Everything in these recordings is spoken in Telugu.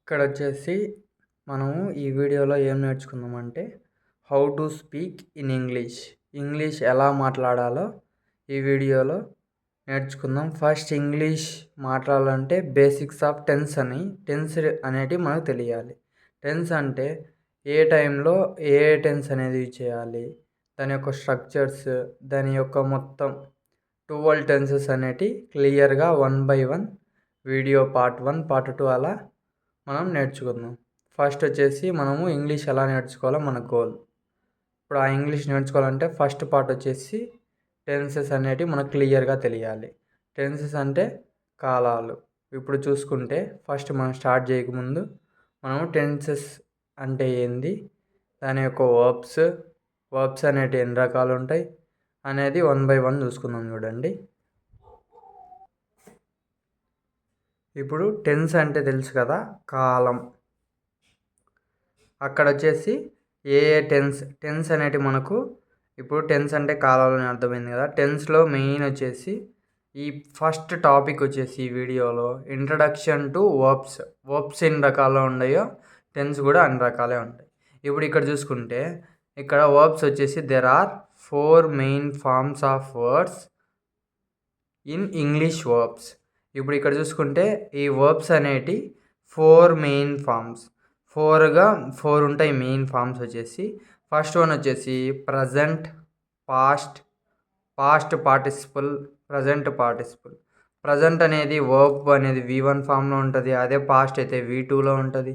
ఇక్కడ వచ్చేసి మనము ఈ వీడియోలో ఏం నేర్చుకుందామంటే how to speak in English ఎలా మాట్లాడాలో ఈ వీడియోలో నేర్చుకుందాం. ఫస్ట్ ఇంగ్లీష్ మాట్లాడాలంటే బేసిక్స్ ఆఫ్ టెన్స్ అనేటివి మనకు తెలియాలి. టెన్స్ అంటే ఏ టైంలో ఏ టెన్స్ అనేది యూజ్ చేయాలి, దాని యొక్క స్ట్రక్చర్స్, దాని యొక్క మొత్తం 12 టెన్సెస్ అనేటివి క్లియర్గా 1 by 1 వీడియో పార్ట్ 1 పార్ట్ 2 అలా మనం నేర్చుకుందాం. ఫస్ట్ వచ్చేసి మనము ఇంగ్లీష్ ఎలా నేర్చుకోవాలో మన గోల్. ఇప్పుడు ఆ ఇంగ్లీష్ నేర్చుకోవాలంటే ఫస్ట్ పార్ట్ వచ్చేసి టెన్సెస్ అనేటివి మనకు క్లియర్గా తెలియాలి. టెన్సెస్ అంటే కాలాలు. ఇప్పుడు చూసుకుంటే ఫస్ట్ మనం స్టార్ట్ చేయకముందు మనము టెన్సెస్ అంటే ఏంది, దాని యొక్క వర్బ్స్ అనేటివి ఎన్ని రకాలు ఉంటాయి అనేది 1 by 1 చూసుకుందాం. చూడండి, ఇప్పుడు టెన్స్ అంటే తెలుసు కదా, కాలం. అక్కడ వచ్చేసి ఏ టెన్స్ అనేటివి మనకు ఇప్పుడు టెన్స్ అంటే కాలాలని అర్థమైంది కదా. టెన్స్లో మెయిన్ వచ్చేసి ఈ ఫస్ట్ టాపిక్ వచ్చేసి ఈ వీడియోలో ఇంట్రడక్షన్ టు వర్బ్స్ ఎన్ని రకాలు ఉన్నాయో టెన్స్ కూడా అన్ని రకాలే ఉంటాయి. ఇప్పుడు ఇక్కడ చూసుకుంటే ఇక్కడ వర్బ్స్ వచ్చేసి there are 4 main forms of words in English verbs. ఇప్పుడు ఇక్కడ చూసుకుంటే ఈ వర్బ్స్ అనేటి 4 మెయిన్ ఫార్మ్స్, 4 ఉంటాయి మెయిన్ ఫార్మ్స్ వచ్చేసి. ఫస్ట్ వన్ వచ్చేసి present, past participle, present participle. Present అనేది వర్బ్ అనేది V1 ఫామ్లో ఉంటుంది, అదే పాస్ట్ అయితే V2లో ఉంటుంది.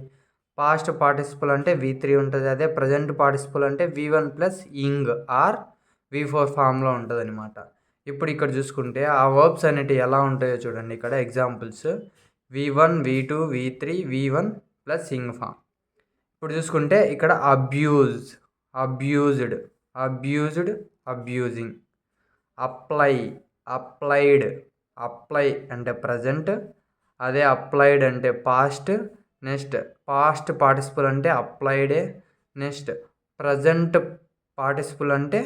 పాస్ట్ పార్టిసిపల్ అంటే V3 ఉంటుంది, అదే ప్రజెంట్ పార్టిసిపల్ అంటే V1 plus ing are V4 ఫామ్లో ఉంటుంది అనమాట. ఇప్పుడు ఇక్కడ చూసుకుంటే ఆ వర్బ్స్ అనేటివి ఎలా ఉంటాయో చూడండి. ఇక్కడ examples V1, V2, V3, V1 plus ing form. ఇప్పుడు చూసుకుంటే ఇక్కడ అబ్యూజ్డ్, అబ్యూజింగ్. అప్లై అంటే ప్రజెంట్, అదే అప్లైడ్ అంటే పాస్ట్. నెక్స్ట్ పాస్ట్ పార్టిసిపల్ అంటే అప్లైడే. నెక్స్ట్ ప్రజెంట్ పార్టిసిపల్ అంటే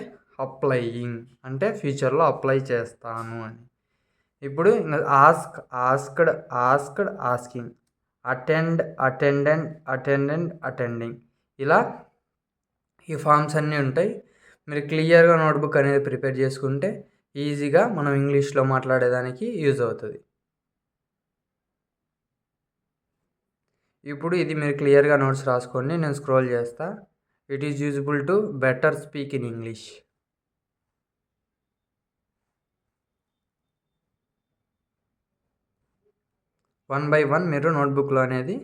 అప్లయింగ్, అంటే ఫ్యూచర్లో అప్లై చేస్తాను అని. ఇప్పుడు ఆస్క్డ్, ఆస్కింగ్. అటెండింగ్. ఇలా ఈ ఫామ్స్ అన్నీ ఉంటాయి. మీరు క్లియర్గా నోట్బుక్ అనేది ప్రిపేర్ చేసుకుంటే ఈజీగా మనం ఇంగ్లీష్లో మాట్లాడేదానికి యూజ్ అవుతుంది. ఇప్పుడు ఇది మీరు క్లియర్గా నోట్స్ రాసుకోండి, నేను స్క్రోల్ చేస్తా. It is useful to better speak in English. One by one మీరు నోట్బుక్లో అనేది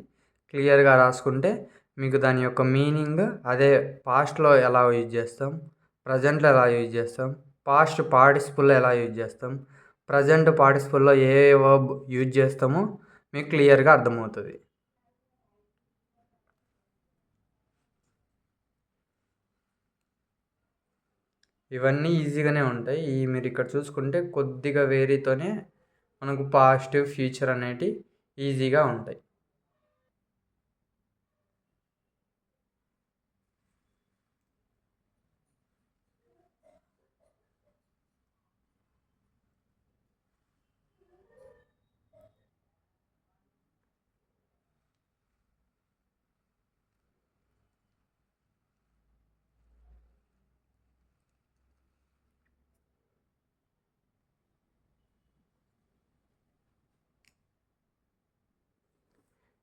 క్లియర్గా రాసుకుంటే మీకు దాని యొక్క మీనింగ్, అదే పాస్ట్లో ఎలా యూజ్ చేస్తాం, ప్రజెంట్లో ఎలా యూజ్ చేస్తాం, పాస్ట్ పార్టిసిపుల్లో ఎలా యూజ్ చేస్తాం, ప్రజెంట్ పార్టిసిపుల్లో ఏ వర్బ్ యూజ్ చేస్తామో మీకు క్లియర్గా అర్థమవుతుంది. ఇవన్నీ ఈజీగానే ఉంటాయి. మీరు ఇక్కడ చూసుకుంటే కొద్దిగా వేరీతోనే మనకు పాస్ట్, ఫ్యూచర్ అనేటివి ఈజీగా ఉంటాయి.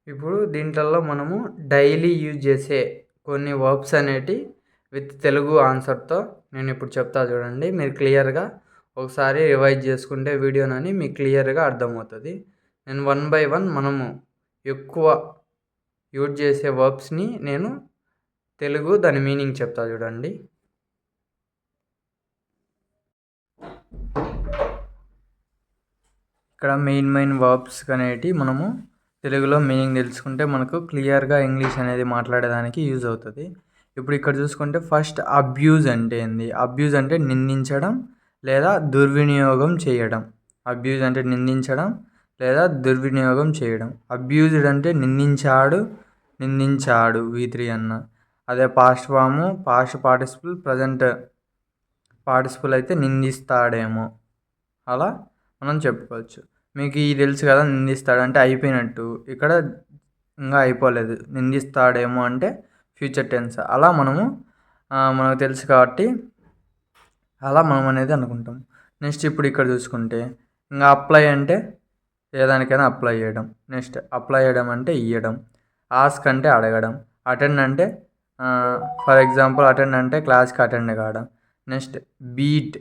ఇప్పుడు దీంట్లో మనము డైలీ యూజ్ చేసే కొన్ని వర్బ్స్ అనేటివి విత్ తెలుగు ఆన్సర్తో నేను ఇప్పుడు చెప్తా చూడండి. మీరు క్లియర్గా ఒకసారి రివైజ్ చేసుకుంటే వీడియోనని మీకు క్లియర్గా అర్థమవుతుంది. నేను 1 by 1 మనము ఎక్కువ యూజ్ చేసే వర్బ్స్ని నేను తెలుగు దాని మీనింగ్ చెప్తా చూడండి. ఇక్కడ మెయిన్ వర్బ్స్ అనేటివి మనము తెలుగులో మీనింగ్ తెలుసుకుంటే మనకు క్లియర్గా ఇంగ్లీష్ అనేది మాట్లాడేదానికి యూజ్ అవుతుంది. ఇప్పుడు ఇక్కడ చూసుకుంటే ఫస్ట్ అబ్యూజ్ అంటే ఏంది? అబ్యూజ్ అంటే నిందించడం లేదా దుర్వినియోగం చేయడం. అబ్యూజ్ అంటే నిందించడం లేదా దుర్వినియోగం చేయడం. అబ్యూజ్డ్ అంటే నిందించాడు V3 అన్న. అదే past form, past participle, present participle అయితే నిందిస్తాడేమో, అలా మనం చెప్పుకోవచ్చు. మీకు ఇది తెలుసు కదా, నిందిస్తాడు అంటే అయిపోయినట్టు. ఇక్కడ ఇంకా అయిపోలేదు, నిందిస్తాడేమో అంటే ఫ్యూచర్ టెన్స్. అలా మనకు తెలుసు కాబట్టి అలా మనం అనేది అనుకుంటాం. నెక్స్ట్ ఇప్పుడు ఇక్కడ చూసుకుంటే ఇంకా అప్లై అంటే ఏదానికైనా అప్లై చేయడం. నెక్స్ట్ అప్లై చేయడం అంటే ఇవ్వడం. ఆస్క్ అంటే అడగడం. అటెండ్ అంటే ఫర్ ఎగ్జాంపుల్ అటెండ్ అంటే క్లాస్కి అటెండ్ కావడం. నెక్స్ట్ బీట్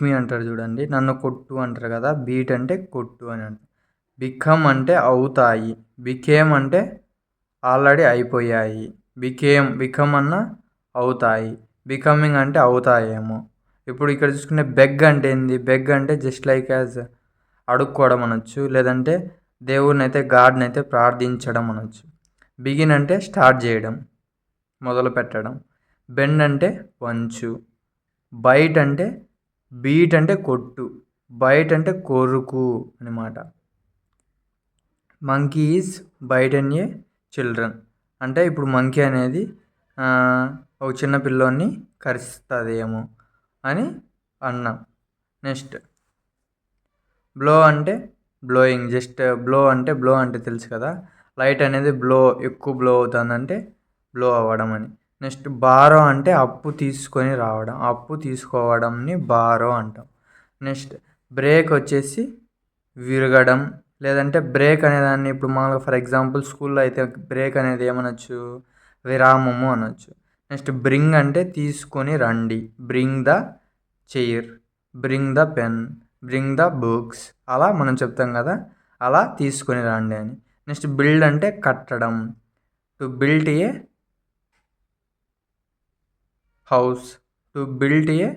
మీ అంటారు చూడండి, నన్ను కొట్టు అంటారు కదా, బీట్ అంటే కొట్టు అని అంటారు. బికమ్ అంటే అవుతాయి. బికేమ్ అంటే ఆల్రెడీ అయిపోయాయి. బికమ్ అన్న అవుతాయి. బికమింగ్ అంటే అవుతాయేమో. ఇప్పుడు ఇక్కడ చూసుకుంటే బెగ్ అంటే ఏంది? బెగ్ అంటే జస్ట్ లైక్ యాజ్ అడుక్కోవడం అనొచ్చు, లేదంటే దేవుడిని అయితే గాడ్ని అయితే ప్రార్థించడం అనొచ్చు. బిగిన్ అంటే స్టార్ట్ చేయడం, మొదలు పెట్టడం. బెండ్ అంటే వంచు. బైట్ అంటే బీట్ అంటే కొట్టు. బైట్ అంటే కొరుకు అనమాట. Monkey is bite and a children అంటే ఇప్పుడు మంకీ అనేది ఒక చిన్న పిల్లోని కరుస్తుందేమో అని అన్నాం. నెక్స్ట్ బ్లో అంటే బ్లోయింగ్. జస్ట్ బ్లో అంటే తెలుసు కదా, లైట్ అనేది ఎక్కువ బ్లో అవుతుందంటే బ్లో అవ్వడం అని. నెక్స్ట్ బారో అంటే అప్పు తీసుకొని రావడం, అప్పు తీసుకోవడంని బారో అంటాం. నెక్స్ట్ బ్రేక్ వచ్చేసి విరగడం, లేదంటే బ్రేక్ అనేదాన్ని ఇప్పుడు మామూలుగా ఫర్ ఎగ్జాంపుల్ స్కూల్లో అయితే బ్రేక్ అనేది ఏమనొచ్చు? విరామము అనొచ్చు. నెక్స్ట్ బ్రింగ్ అంటే తీసుకొని రండి. Bring the chair, bring the pen, bring the books. అలా మనం చెప్తాం కదా, అలా తీసుకొని రండి అని. నెక్స్ట్ బిల్డ్ అంటే కట్టడం. To build a house, to build a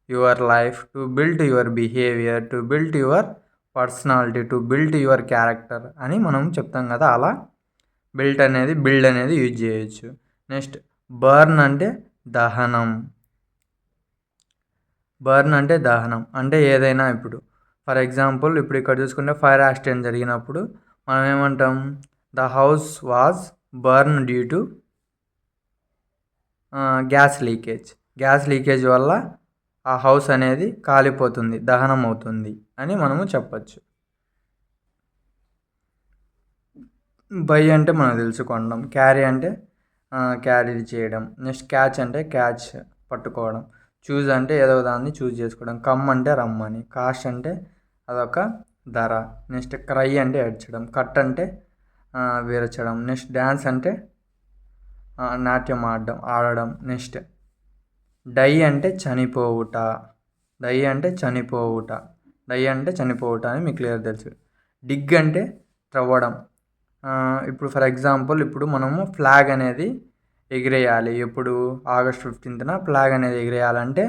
your life, to build your behaviour, to build your personality, to build your character అని మనం చెప్తాం కదా, అలా బిల్డ్ అనేది యూజ్ చేయొచ్చు. నెక్స్ట్ బర్న్ అంటే దహనం. బర్న్ అంటే దహనం అంటే ఏదైనా ఇప్పుడు ఫర్ ఎగ్జాంపుల్ ఇప్పుడు ఇక్కడ చూసుకుంటే ఫైర్ యాక్సిడెంట్ జరిగినప్పుడు మనం ఏమంటాం? The house was burn due to gas leakage వల్ల ఆ హౌస్ అనేది కాలిపోతుంది, దహనం అవుతుంది అని మనము చెప్పచ్చు. బై అంటే మనకు తెలుసుకోవడం. క్యారీ అంటే క్యారీ చేయడం. నెక్స్ట్ క్యాచ్ అంటే క్యాచ్ పట్టుకోవడం. చూజ్ అంటే ఏదో దాన్ని చూజ్ చేసుకోవడం. కమ్ అంటే రమ్మని. కాస్ట్ అంటే అదొక ధర. నెక్స్ట్ క్రై అంటే ఏడ్చడం. కట్ అంటే విరచడం. నెక్స్ట్ డ్యాన్స్ అంటే నాట్యం ఆడడం. నెక్స్ట్ డై అంటే చనిపోవుట. డై అంటే చనిపోవుట అని మీకు క్లియర్ తెలుసు. డిగ్ అంటే త్రవ్వడం. ఇప్పుడు ఫర్ ఎగ్జాంపుల్ ఇప్పుడు మనము ఫ్లాగ్ అనేది ఎగిరేయాలి. ఎప్పుడు ఆగస్ట్ 15న ఫ్లాగ్ అనేది ఎగిరేయాలంటే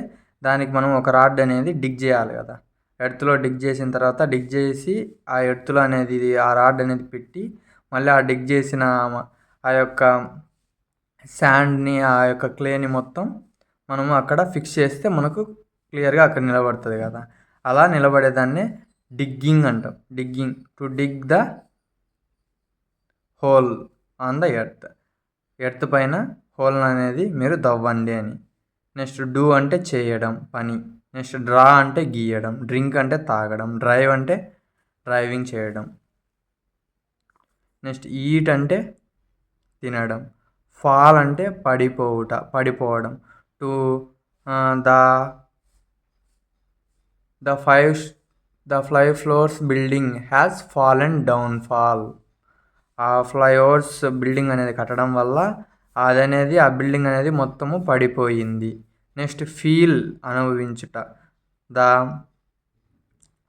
దానికి మనం ఒక రాడ్ అనేది డిగ్ చేయాలి కదా. ఎర్త్లో డిగ్ చేసిన తర్వాత డిగ్ చేసి ఆ ఎర్త్లో అనేది ఆ రాడ్ అనేది పెట్టి మళ్ళీ ఆ డిగ్ చేసిన ఆ యొక్క శాండ్ని, ఆ యొక్క క్లేని మొత్తం మనము అక్కడ ఫిక్స్ చేస్తే మనకు క్లియర్గా అక్కడ నిలబడుతుంది కదా. అలా నిలబడేదాన్ని డిగ్గింగ్ అంటాం. Digging, to dig the whole on the earth పైన హోల్ అనేది మీరు దవ్వండి అని. నెక్స్ట్ డూ అంటే చేయడం, పని. నెక్స్ట్ డ్రా అంటే గీయడం. డ్రింక్ అంటే తాగడం. డ్రైవ్ అంటే డ్రైవింగ్ చేయడం. నెక్స్ట్ ఈట్ అంటే తినడం. ఫాల్ అంటే పడిపోవడం. To the 5 floors building has fallen down. ఆ ఫ్లైఓవర్స్ బిల్డింగ్ అనేది కట్టడం వల్ల ఆ బిల్డింగ్ అనేది మొత్తము పడిపోయింది. నెక్స్ట్ ఫీల్ అనుభవించుట. The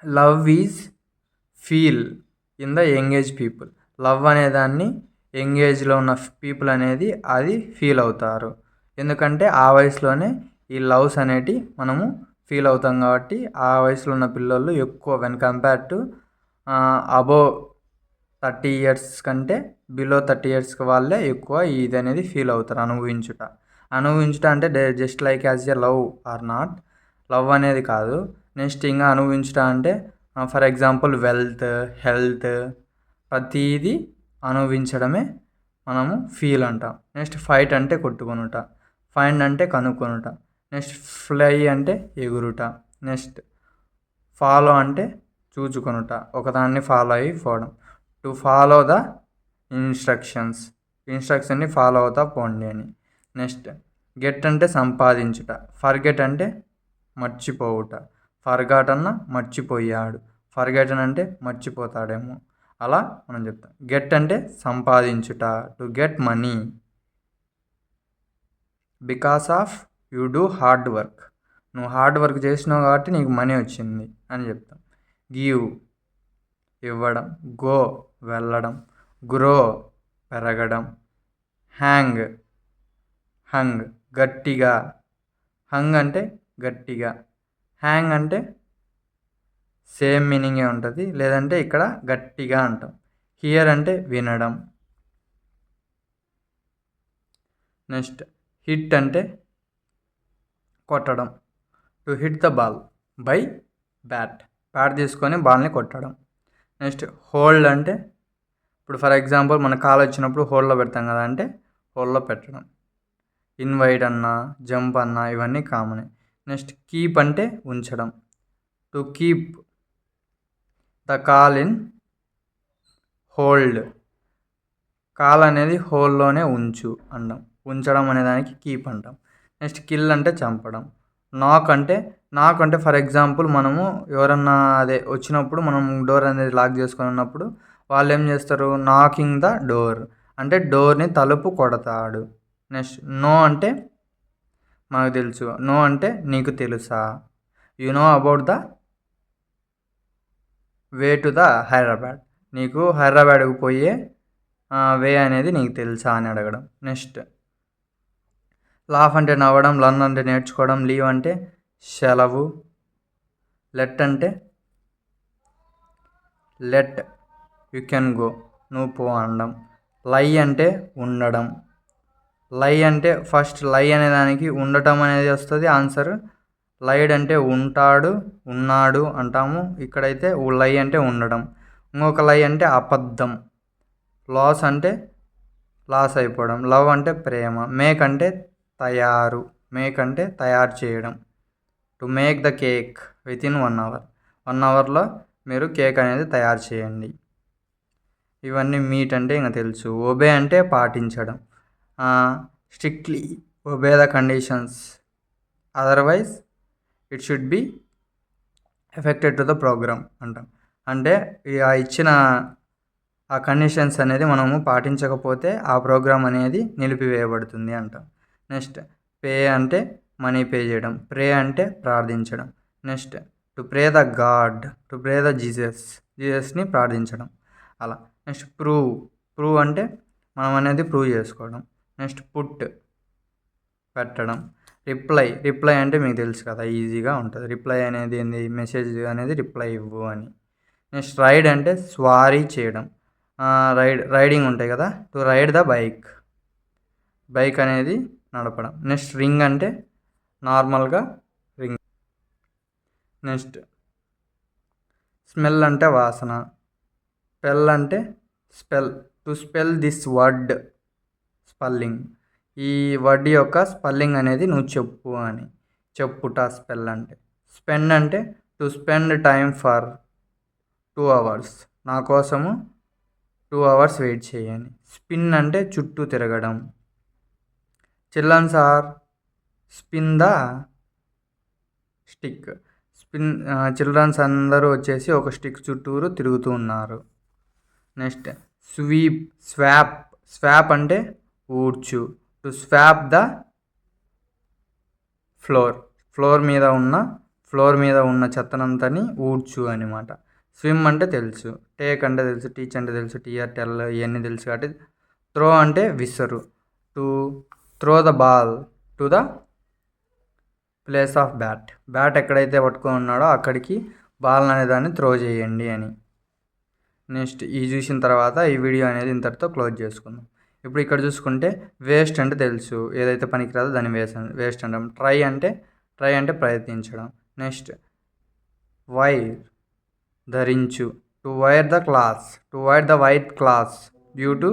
love is feel in the young age people. Love అనేదాన్ని యంగేజ్లో ఉన్న పీపుల్ అనేది అది ఫీల్ అవుతారు. ఎందుకంటే ఆ వయసులోనే ఈ లవ్స్ అనేటి మనము ఫీల్ అవుతాం కాబట్టి ఆ వయసులో ఉన్న పిల్లలు ఎక్కువ when compare to above 30 years కంటే బిలో 30 ఇయర్స్కి వాళ్ళే ఎక్కువ ఇది అనేది ఫీల్ అవుతారు. అనుభవించుట అంటే just like as a love or not, love అనేది కాదు. నెక్స్ట్ ఇంకా అనుభవించుట అంటే ఫర్ ఎగ్జాంపుల్ వెల్త్, హెల్త్, ప్రతిదీ అనుభవించడమే మనము ఫీల్ అంటాం. నెక్స్ట్ ఫైట్ అంటే కొట్టుకొనుట. ఫైండ్ అంటే కనుక్కొనుట. నెక్స్ట్ ఫ్లై అంటే ఎగురుట. నెక్స్ట్ ఫాలో అంటే చూచుకొనుట, ఒకదాన్ని ఫాలో అయిపోవడం. టు ఫాలో ద ఇన్స్ట్రక్షన్ని ఫాలో అవుతా పోండి అని. నెక్స్ట్ గెట్ అంటే సంపాదించుట, ఫర్గెట్ అంటే మర్చిపోవుట. ఫర్గాట్ అన్న మర్చిపోయాడు, ఫర్గెటన్ అంటే మర్చిపోతాడేమో, అలా మనం చెప్తాం. గెట్ అంటే సంపాదించుట, to get money. Because of you do hard work, నువ్వు హార్డ్ వర్క్ చేసినావు కాబట్టి నీకు మనీ వచ్చింది అని చెప్తాం. గివ్ ఇవ్వడం, గో వెళ్ళడం, గ్రో పెరగడం, హంగ్ గట్టిగా, హంగ్ అంటే గట్టిగా, హ్యాంగ్ అంటే సేమ్ మీనింగే ఉంటుంది, లేదంటే ఇక్కడ గట్టిగా అంటాం. హియర్ అంటే వినడం. నెక్స్ట్ హిట్ అంటే కొట్టడం, to hit the ball by bat తీసుకొని బాల్ని కొట్టడం. నెక్స్ట్ హోల్డ్ అంటే ఇప్పుడు ఫర్ ఎగ్జాంపుల్ మన కాల్ వచ్చినప్పుడు హోల్డ్లో పెడతాం కదా, అంటే హోల్డ్లో పెట్టడం. ఇన్వైట్ అన్నా, జంప్ అన్నా ఇవన్నీ కామనే. నెక్స్ట్ కీప్ అంటే ఉంచడం, to keep the call in hold, call అనేది హోల్డ్లోనే ఉంచు అన్నాం, ఉంచడం అనే దానికి కీప్ అంటాం. నెక్స్ట్ కిల్ అంటే చంపడం. నాక్ అంటే ఫర్ ఎగ్జాంపుల్ మనము ఎవరన్నా వచ్చినప్పుడు మనం డోర్ అనేది లాక్ చేసుకొని ఉన్నప్పుడు వాళ్ళు ఏం చేస్తారు, నాకింగ్ ద డోర్ అంటే డోర్ని తలుపు కొడతాడు. నెక్స్ట్ నో అంటే మనకు తెలుసు, నో అంటే నీకు తెలుసా, you know about the way to the Hyderabad, నీకు హైదరాబాద్కు పోయే వే అనేది నీకు తెలుసా అని అడగడం. నెక్స్ట్ లాఫ్ అంటే నవ్వడం, లర్న్ అంటే నేర్చుకోవడం, లీవ్ అంటే సెలవు, లెట్ అంటే యు కెన్ గో నువ్వు పో అనడం, లై అంటే ఉండడం. లై అంటే ఫస్ట్ లై అనే దానికి ఉండటం అనేది వస్తుంది ఆన్సర్. లైడ్ అంటే ఉంటాడు, ఉన్నాడు అంటాము, ఇక్కడైతే లై అంటే ఉండడం. ఇంకొక లై అంటే అబద్ధం. లాస్ అంటే లాస్ అయిపోవడం. లవ్ అంటే ప్రేమ. మేక్ అంటే తయారు చేయడం. To make the cake with in 1 hour, 1 hourలో మీరు కేక్ అనేది తయారు చేయండి. ఇవన్నీ మీట్ అంటే ఇంకా తెలుసు. ఒబే అంటే పాటించడం, strictly obey the conditions, otherwise it should be affected to the programme అంటాం. అంటే ఇచ్చిన ఆ కండిషన్స్ అనేది మనము పాటించకపోతే ఆ ప్రోగ్రామ్ అనేది నిలిపివేయబడుతుంది అంటాం. నెక్స్ట్ పే అంటే మనీ పే చేయడం. ప్రే అంటే ప్రార్థించడం. Next to pray the God, to pray the జీసస్ని ప్రార్థించడం అలా. నెక్స్ట్ ప్రూవ్ అంటే మనం అనేది ప్రూవ్ చేసుకోవడం. నెక్స్ట్ పుట్ పెట్టడం. రిప్లై అంటే మీకు తెలుసు కదా, ఈజీగా ఉంటుంది. రిప్లై అనేది ఏంది, మెసేజ్ అనేది రిప్లై ఇవ్వు అని. నెక్స్ట్ రైడ్ అంటే స్వారీ చేయడం, రైడింగ్ ఉంటాయి కదా, టు రైడ్ ద బైక్ అనేది నడపడం. నెక్స్ట్ రింగ్ అంటే నార్మల్గా రింగ్. నెక్స్ట్ స్మెల్ అంటే వాసన. స్పెల్ అంటే to spell this word spelling, ఈ వర్డ్ యొక్క స్పెల్లింగ్ అనేది నువ్వు చెప్పు అని, చెప్పుట స్పెల్ అంటే. స్పెండ్ అంటే to spend time for 2 hours, నా కోసము 2 hours వెయిట్ చేయని. స్పిన్ అంటే చుట్టూ తిరగడం. Childrens are spin the stick, childrens అందరూ వచ్చేసి ఒక స్టిక్ చుట్టూరు తిరుగుతూ ఉన్నారు. నెక్స్ట్ స్వాప్ అంటే ఊడ్చు, టు స్వాప్ ద ఫ్లోర్ మీద ఉన్న చెత్తనంతని ఊడ్చు అనమాట. స్విమ్ అంటే తెలుసు. టేక్ అంటే తెలుసు. టీచ్ అంటే తెలుసు. టియర్ టెల్ ఇవన్నీ తెలుసు కాబట్టి. త్రో అంటే విసరు, to throw the ball to the place of bat ఎక్కడైతే పట్టుకొని ఉన్నాడో అక్కడికి బాల్ అనే దాన్ని త్రో చేయండి అని. నెక్స్ట్ ఇది చూసిన తర్వాత ఈ వీడియో అనేది ఇంతటితో క్లోజ్ చేసుకుందాం. ఇప్పుడు ఇక్కడ చూసుకుంటే వేస్ట్ అంటే తెలుసు, ఏదైతే పనికిరాదో దాన్ని వేస్ట్ అంటాం. ట్రై అంటే ప్రయత్నించడం. నెక్స్ట్ వైర్ ధరించు, to wear the white cloth due to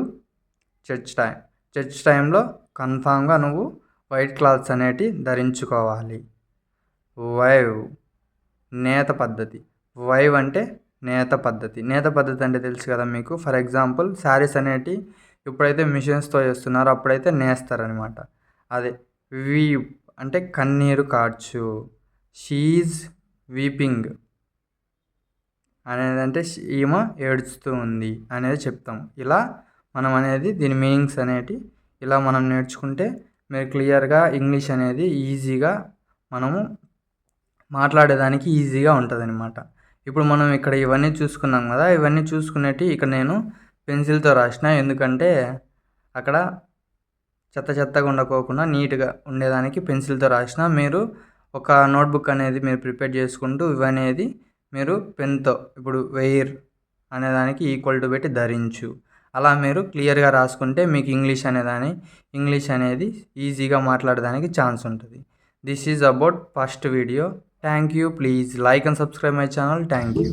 church టైంలో కన్ఫామ్గా నువ్వు వైట్ క్లాత్స్ అనేటి ధరించుకోవాలి. వైవ్ నేత పద్ధతి. వైవ్ అంటే నేత పద్ధతి. నేత పద్ధతి అంటే తెలుసు కదా మీకు. ఫర్ ఎగ్జాంపుల్ శారీస్ అనేటివి ఎప్పుడైతే మిషన్స్తో వేస్తున్నారో అప్పుడైతే నేస్తారనమాట. అదే వీప్ అంటే కన్నీరు కార్చు. షీఈజ్ వీపింగ్ అనేదంటే ఈమె ఏడుస్తూ ఉంది అనేది చెప్తాం. ఇలా మనం అనేది దీని మీనింగ్స్ అనేటి ఇలా మనం నేర్చుకుంటే మీరు క్లియర్గా ఇంగ్లీష్ అనేది ఈజీగా మనము మాట్లాడేదానికి ఈజీగా ఉంటుందన్నమాట. ఇప్పుడు మనం ఇక్కడ ఇవన్నీ చూసుకున్నాం కదా. ఇవన్నీ చూసుకునేటి ఇక్కడ నేను పెన్సిల్తో రాసిన. ఎందుకంటే అక్కడ చెత్తగా ఉండకోకుండా నీట్గా ఉండేదానికి పెన్సిల్తో రాసిన. మీరు ఒక నోట్బుక్ అనేది మీరు ప్రిపేర్ చేసుకుంటూ ఇవనేది మీరు పెన్తో ఇప్పుడు వెయిర్ అనేదానికి ఈక్వల్ టు పెట్టి ధరించు అలా మీరు క్లియర్గా రాసుకుంటే మీకు ఇంగ్లీష్ అనేది ఈజీగా మాట్లాడడానికి ఛాన్స్ ఉంటుంది. This is about first video. Thank you. Please like and subscribe my channel. Thank you.